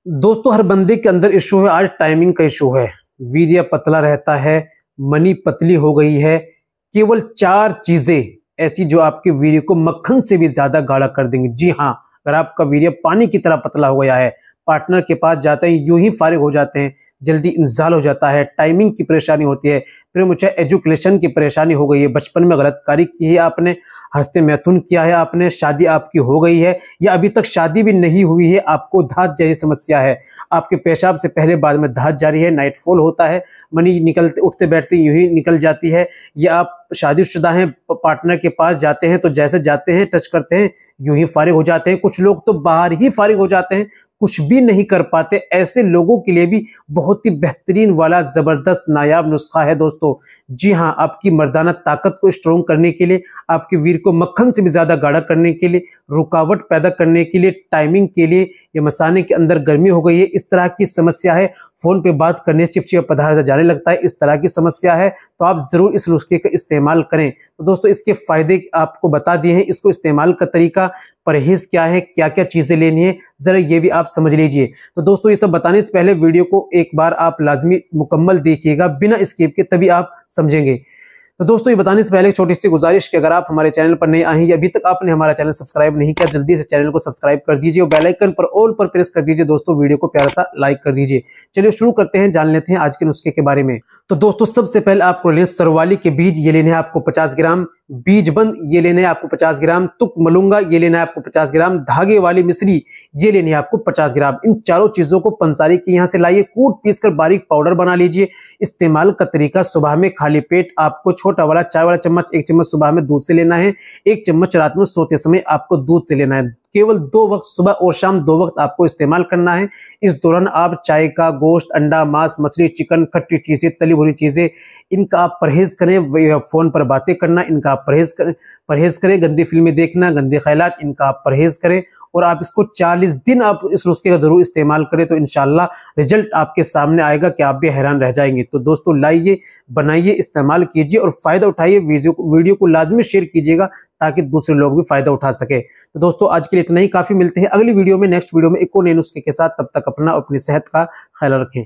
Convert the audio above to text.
दोस्तों, हर बंदे के अंदर इशू है। आज टाइमिंग का इशू है। वीर्य पतला रहता है, मनी पतली हो गई है। केवल 4 चीजें ऐसी जो आपके वीर्य को मक्खन से भी ज्यादा गाढ़ा कर देंगे। जी हाँ, अगर आपका वीर्य पानी की तरह पतला हो गया है, पार्टनर के पास जाते हैं यूं ही फारिग हो जाते हैं, जल्दी इंजाल हो जाता है, टाइमिंग की परेशानी होती है, फिर मुझे एजुकेशन की परेशानी हो गई है, बचपन में गलतकारी की है आपने, हस्ते मैथुन किया है आपने, शादी आपकी हो गई है या अभी तक शादी भी नहीं हुई है, आपको धात जैसी समस्या है, आपके पेशाब से पहले बाद में धात जारी है, नाइटफॉल होता है, मनी निकलते उठते बैठते यूं ही निकल जाती है, या आप शादीशुदा हैं, पार्टनर के पास जाते हैं तो जैसे जाते हैं टच करते हैं यूं ही फारिग हो जाते हैं। कुछ लोग तो बाहर ही फारिग हो जाते हैं, कुछ भी नहीं कर पाते। ऐसे लोगों के लिए भी बहुत ही बेहतरीन वाला जबरदस्त नायाब नुस्खा है दोस्तों। जी हाँ, आपकी मर्दाना ताकत को स्ट्रॉन्ग करने के लिए, आपके वीर को मक्खन से भी ज्यादा गाढ़ा करने के लिए, रुकावट पैदा करने के लिए, टाइमिंग के लिए, ये मसाने के अंदर गर्मी हो गई है, इस तरह की समस्या है, फोन पे बात करने से चिपचिपा पदार्थ जाने लगता है, इस तरह की समस्या है, तो आप जरूर इस नुस्खे का इस्तेमाल करें। तो दोस्तों, इसके फायदे आपको बता दिए हैं, इसको इस्तेमाल का तरीका, परहेज क्या है, क्या क्या चीजें लेनी है, जरा ये भी आप समझ लीजिए। तो दोस्तों, ये सब बताने से पहले वीडियो को एक बार आप लाजमी मुकम्मल देखिएगा बिना स्किप के, तभी आप समझेंगे। तो दोस्तों, ये बताने से पहले एक छोटी सी गुजारिश कि अगर आप हमारे चैनल पर नए आए हैं या अभी तक आपने हमारा चैनल सब्सक्राइब नहीं किया, जल्दी से चैनल को सब्सक्राइब कर दीजिए और बेल आइकन पर ऑल पर प्रेस कर दीजिए। दोस्तों, वीडियो को प्यारा सा लाइक कर दीजिए। चलिए शुरू करते हैं, जान लेते हैं आज के नुस्खे के बारे में। तो दोस्तों, सबसे पहले आपको लेने सरवाली के बीज, ये लेने हैं आपको 50 ग्राम, बीज बंद ये लेने हैं आपको 50 ग्राम, तुक मलूंगा ये लेना है आपको 50 ग्राम, धागे वाली मिश्री ये लेनी है आपको 50 ग्राम। इन चारों चीजों को पंसारी के यहाँ से लाइए, कूट पीस कर बारीक पाउडर बना लीजिए। इस्तेमाल का तरीका, सुबह में खाली पेट आपको छोटा वाला चाय वाला चम्मच 1 चम्मच सुबह में दूध से लेना है, 1 चम्मच रात में सोते समय आपको दूध से लेना है। केवल 2 वक्त, सुबह और शाम 2 वक्त आपको इस्तेमाल करना है। इस दौरान आप चाय का, गोश्त, अंडा, मांस, मछली, चिकन, खट्टी चीजें, तली भुनी चीजें, इनका आप परहेज करें। फोन पर बातें करना, इनका आप परहेज करें। गंदी फिल्में देखना, गंदे ख्यालात, इनका आप परहेज करें। और आप इसको 40 दिन आप इस नुस्खे का जरूर इस्तेमाल करें, तो इंशाल्लाह रिजल्ट आपके सामने आएगा कि आप भी हैरान रह जाएंगे। तो दोस्तों, लाइए, बनाइए, इस्तेमाल कीजिए और फायदा उठाइए। वीडियो को लाजमी शेयर कीजिएगा ताकि दूसरे लोग भी फायदा उठा सके। तो दोस्तों, आज के लिए इतना ही काफी। मिलते हैं अगली वीडियो में, नेक्स्ट वीडियो में एक और नए नुस्खे के साथ। तब तक अपना और अपनी सेहत का ख्याल रखें।